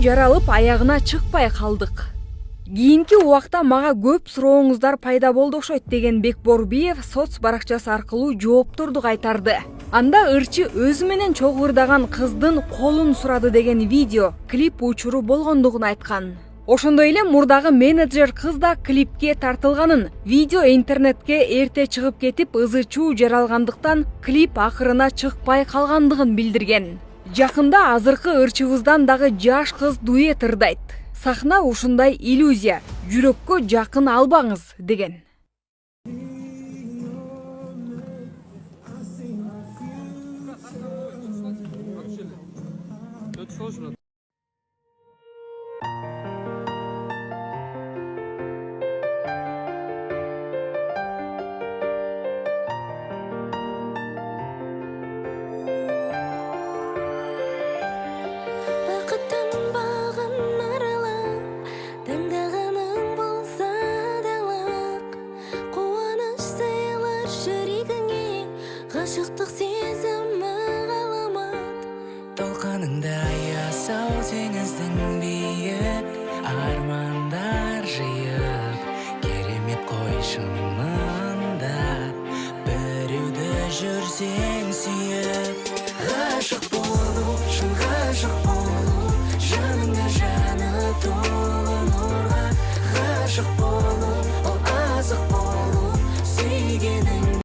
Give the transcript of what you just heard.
жаралып аягына чыкпай калдык. Кийинки убакта мага көп сурооңуздар пайда болду окшойт деген Бекборбиев соц баракчасы аркылуу жоопторду кайтарды. Анда ырчы өзү менен чогурдаган кыздын колун сурады деген видео, клип учуру болгондугун айткан. Ошондой эле мурдагы менеджер кыз да клипке тартылганын, видео интернетке эрте чыгып кетип ызы-чуу жаралгандыктан клип акырына чыкпай калгандыгын билдирген. Жакында азыркы ырчыбыздан дагы жаш кыз дуэт ырдайт. Сахна ушундай иллюзия, жүрөккө жакын албаңыз деген. Гашыктык сезими галамат толконуңда аясау теңиздин бийик армандар жыйып керемет койшунанда бирөөдө жүрсең